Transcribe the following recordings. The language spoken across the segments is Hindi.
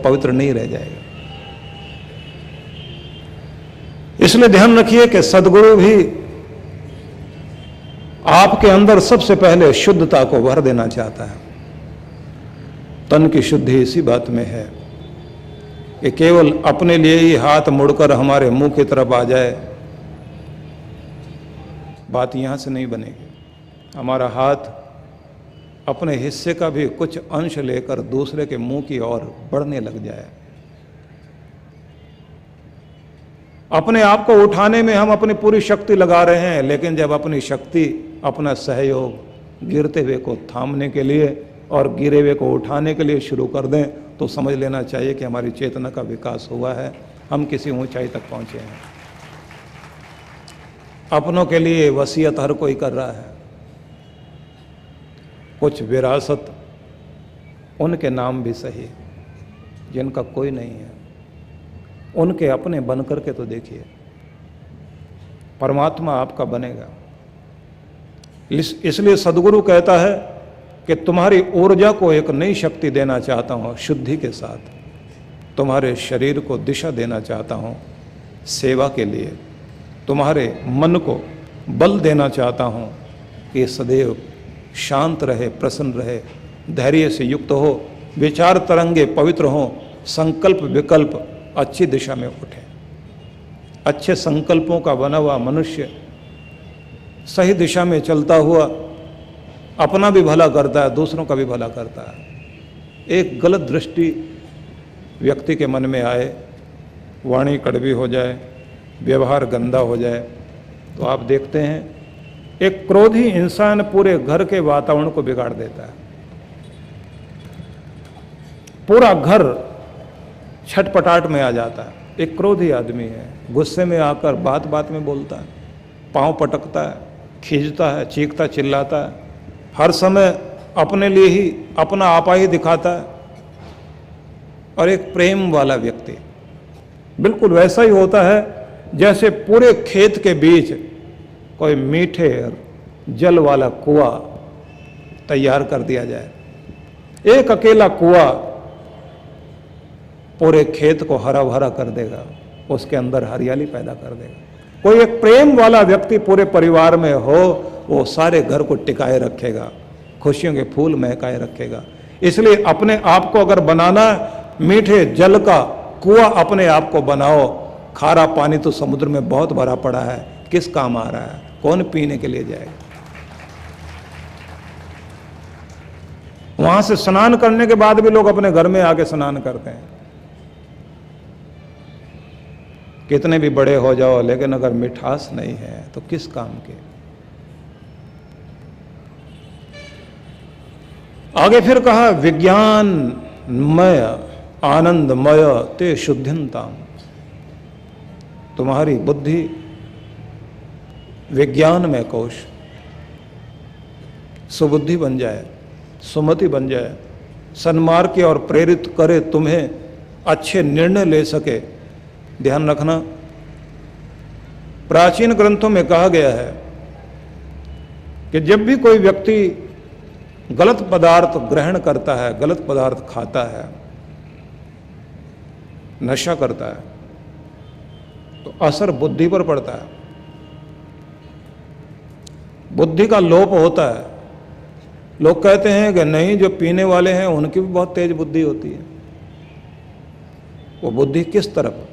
पवित्र नहीं रह जाएगा। इसलिए ध्यान रखिए कि सद्गुरु भी आपके अंदर सबसे पहले शुद्धता को भर देना चाहता है। तन की शुद्धि इसी बात में है कि केवल अपने लिए ही हाथ मुड़कर हमारे मुंह की तरफ आ जाए, बात यहां से नहीं बनेगी। हमारा हाथ अपने हिस्से का भी कुछ अंश लेकर दूसरे के मुंह की ओर बढ़ने लग जाए। अपने आप को उठाने में हम अपनी पूरी शक्ति लगा रहे हैं, लेकिन जब अपनी शक्ति, अपना सहयोग गिरते हुए को थामने के लिए और गिरे हुए को उठाने के लिए शुरू कर दें, तो समझ लेना चाहिए कि हमारी चेतना का विकास हुआ है, हम किसी ऊंचाई तक पहुंचे हैं। अपनों के लिए वसीयत हर कोई कर रहा है, कुछ विरासत उनके नाम भी सही जिनका कोई नहीं है, उनके अपने बन करके तो देखिए, परमात्मा आपका बनेगा। इसलिए सद्गुरु कहता है कि तुम्हारी ऊर्जा को एक नई शक्ति देना चाहता हूँ शुद्धि के साथ, तुम्हारे शरीर को दिशा देना चाहता हूँ सेवा के लिए, तुम्हारे मन को बल देना चाहता हूँ कि सदैव शांत रहे, प्रसन्न रहे, धैर्य से युक्त हो, विचार तरंगे पवित्र हों, संकल्प विकल्प अच्छी दिशा में उठे। अच्छे संकल्पों का बना हुआ मनुष्य सही दिशा में चलता हुआ अपना भी भला करता है, दूसरों का भी भला करता है। एक गलत दृष्टि व्यक्ति के मन में आए, वाणी कड़वी हो जाए, व्यवहार गंदा हो जाए, तो आप देखते हैं एक क्रोधी इंसान पूरे घर के वातावरण को बिगाड़ देता है। पूरा घर छटपटाहट में आ जाता है। एक क्रोधी आदमी है, गुस्से में आकर बात बात में बोलता है, पांव पटकता है, खींचता है, चीखता चिल्लाता है, हर समय अपने लिए ही अपना आपा ही दिखाता है। और एक प्रेम वाला व्यक्ति बिल्कुल वैसा ही होता है जैसे पूरे खेत के बीच कोई मीठे जल वाला कुआं तैयार कर दिया जाए। एक अकेला कुआं पूरे खेत को हरा भरा कर देगा, उसके अंदर हरियाली पैदा कर देगा। कोई एक प्रेम वाला व्यक्ति पूरे परिवार में हो, वो सारे घर को टिकाए रखेगा, खुशियों के फूल महकाए रखेगा। इसलिए अपने आप को अगर बनाना, मीठे जल का कुआं अपने आप को बनाओ। खारा पानी तो समुद्र में बहुत भरा पड़ा है, किस काम आ रहा है, कौन पीने के लिए जाएगा। वहां से स्नान करने के बाद भी लोग अपने घर में आके स्नान करते हैं। कितने भी बड़े हो जाओ, लेकिन अगर मिठास नहीं है तो किस काम के। आगे फिर कहा विज्ञानमय आनंदमय ते शुद्धिंताम। तुम्हारी बुद्धि विज्ञान में कोश, सुबुद्धि बन जाए, सुमति बन जाए, सन्मार्ग की और प्रेरित करे, तुम्हें अच्छे निर्णय ले सके। ध्यान रखना, प्राचीन ग्रंथों में कहा गया है कि जब भी कोई व्यक्ति गलत पदार्थ ग्रहण करता है, गलत पदार्थ खाता है, नशा करता है, तो असर बुद्धि पर पड़ता है, बुद्धि का लोप होता है। लोग कहते हैं कि नहीं, जो पीने वाले हैं उनकी भी बहुत तेज बुद्धि होती है। वो बुद्धि किस तरफ?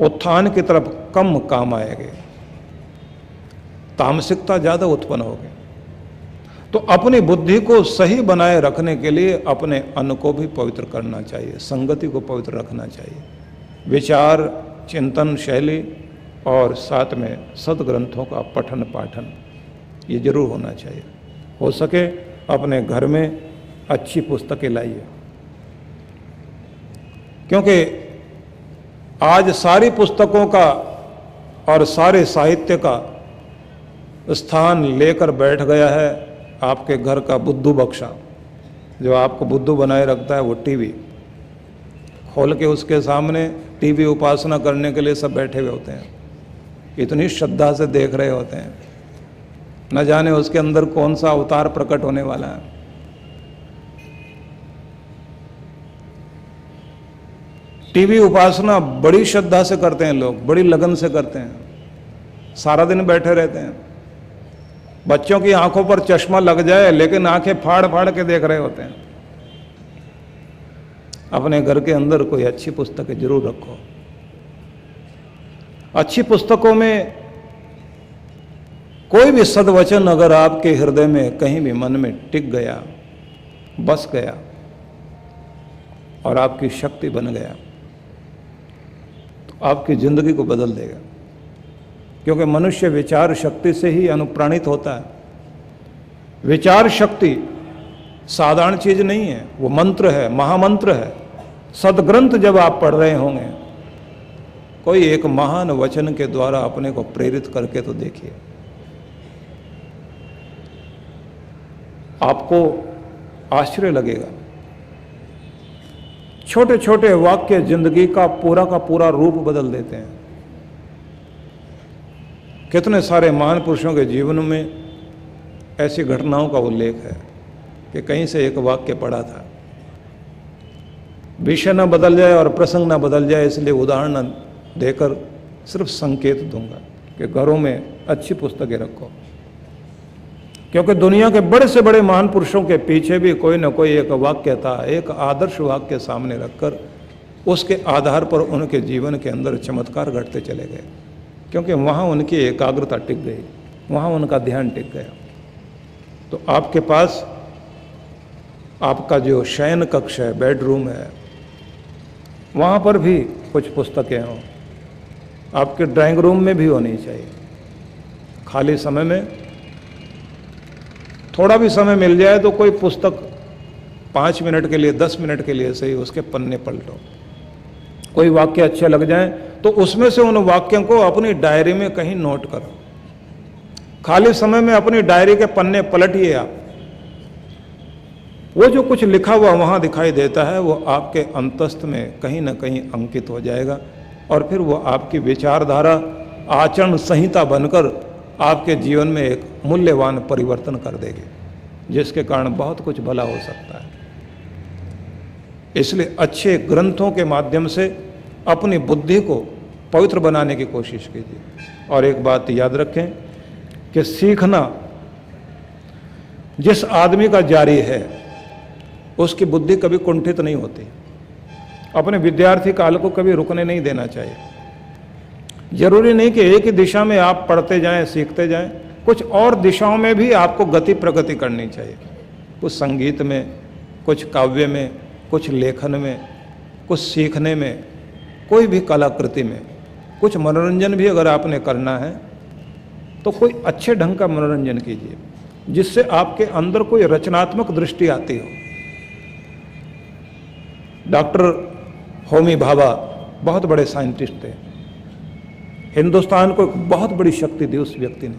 उत्थान की तरफ कम काम आएगी, तामसिकता ज्यादा उत्पन्न होगी। तो अपनी बुद्धि को सही बनाए रखने के लिए अपने अन्न को भी पवित्र करना चाहिए, संगति को पवित्र रखना चाहिए, विचार चिंतन शैली और साथ में सदग्रंथों का पठन पाठन ये जरूर होना चाहिए। हो सके अपने घर में अच्छी पुस्तकें लाइए, क्योंकि आज सारी पुस्तकों का और सारे साहित्य का स्थान लेकर बैठ गया है आपके घर का बुद्धू बक्सा। जो आपको बुद्धू बनाए रखता है वो टीवी। खोल के उसके सामने टीवी उपासना करने के लिए सब बैठे हुए होते हैं, इतनी श्रद्धा से देख रहे होते हैं, न जाने उसके अंदर कौन सा अवतार प्रकट होने वाला है। टीवी उपासना बड़ी श्रद्धा से करते हैं लोग, बड़ी लगन से करते हैं, सारा दिन बैठे रहते हैं। बच्चों की आंखों पर चश्मा लग जाए लेकिन आंखें फाड़ फाड़ के देख रहे होते हैं। अपने घर के अंदर कोई अच्छी पुस्तकें जरूर रखो। अच्छी पुस्तकों में कोई भी सद्वचन अगर आपके हृदय में कहीं भी मन में टिक गया, बस गया और आपकी शक्ति बन गया तो आपकी जिंदगी को बदल देगा। क्योंकि मनुष्य विचार शक्ति से ही अनुप्राणित होता है। विचार शक्ति साधारण चीज नहीं है, वो मंत्र है, महामंत्र है। सदग्रंथ जब आप पढ़ रहे होंगे, कोई एक महान वचन के द्वारा अपने को प्रेरित करके तो देखिए, आपको आश्चर्य लगेगा। छोटे छोटे वाक्य जिंदगी का पूरा रूप बदल देते हैं। कितने सारे महान पुरुषों के जीवन में ऐसी घटनाओं का उल्लेख है कि कहीं से एक वाक्य पढ़ा था। विषय न बदल जाए और प्रसंग न बदल जाए, इसलिए उदाहरण न देकर सिर्फ संकेत दूंगा कि घरों में अच्छी पुस्तकें रखो। क्योंकि दुनिया के बड़े से बड़े महान पुरुषों के पीछे भी कोई न कोई एक वाक्य था, एक आदर्श वाक्य सामने रखकर उसके आधार पर उनके जीवन के अंदर चमत्कार घटते चले गए। क्योंकि वहाँ उनकी एकाग्रता टिक गई, वहाँ उनका ध्यान टिक गया। तो आपके पास आपका जो शयन कक्ष है, बेडरूम है, वहाँ पर भी कुछ पुस्तकें हों। आपके ड्राइंग रूम में भी होनी चाहिए। खाली समय में थोड़ा भी समय मिल जाए तो कोई पुस्तक 5 मिनट के लिए, 10 मिनट के लिए सही उसके पन्ने पलटो। कोई वाक्य अच्छे लग जाए तो उसमें से उन वाक्यों को अपनी डायरी में कहीं नोट करो। खाली समय में अपनी डायरी के पन्ने पलटिए आप। वो जो कुछ लिखा हुआ वहाँ दिखाई देता है वो आपके अंतस्थ में कहीं ना कहीं अंकित हो जाएगा और फिर वो आपकी विचारधारा, आचरण संहिता बनकर आपके जीवन में एक मूल्यवान परिवर्तन कर देगी, जिसके कारण बहुत कुछ भला हो सकता है। इसलिए अच्छे ग्रंथों के माध्यम से अपनी बुद्धि को पवित्र बनाने की कोशिश कीजिए। और एक बात याद रखें कि सीखना जिस आदमी का जारी है उसकी बुद्धि कभी कुंठित नहीं होती। अपने विद्यार्थी काल को कभी रुकने नहीं देना चाहिए। जरूरी नहीं कि एक ही दिशा में आप पढ़ते जाएं, सीखते जाएं, कुछ और दिशाओं में भी आपको गति प्रगति करनी चाहिए। कुछ संगीत में, कुछ काव्य में, कुछ लेखन में, कुछ सीखने में, कोई भी कलाकृति में, कुछ मनोरंजन भी अगर आपने करना है तो कोई अच्छे ढंग का मनोरंजन कीजिए जिससे आपके अंदर कोई रचनात्मक दृष्टि आती हो। डॉक्टर होमी भाभा बहुत बड़े साइंटिस्ट थे। हिंदुस्तान को एक बहुत बड़ी शक्ति दी उस व्यक्ति ने।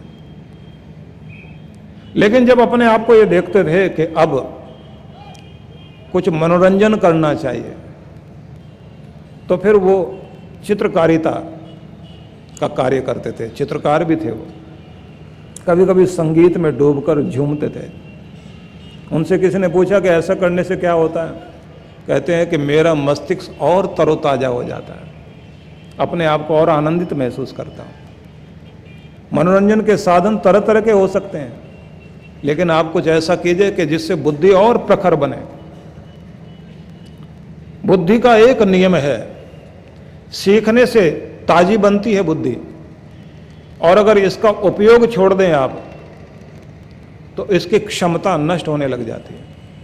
लेकिन जब अपने आप को ये देखते थे कि अब कुछ मनोरंजन करना चाहिए तो फिर वो चित्रकारिता का कार्य करते थे। चित्रकार भी थे वो। कभी कभी संगीत में डूबकर झूमते थे। उनसे किसी ने पूछा कि ऐसा करने से क्या होता है? कहते हैं कि मेरा मस्तिष्क और तरोताजा हो जाता है, अपने आप को और आनंदित महसूस करता हूँ। मनोरंजन के साधन तरह तरह के हो सकते हैं, लेकिन आप कुछ ऐसा कीजिए कि जिससे बुद्धि और प्रखर बने। बुद्धि का एक नियम है, सीखने से ताजी बनती है बुद्धि, और अगर इसका उपयोग छोड़ दें आप तो इसकी क्षमता नष्ट होने लग जाती है।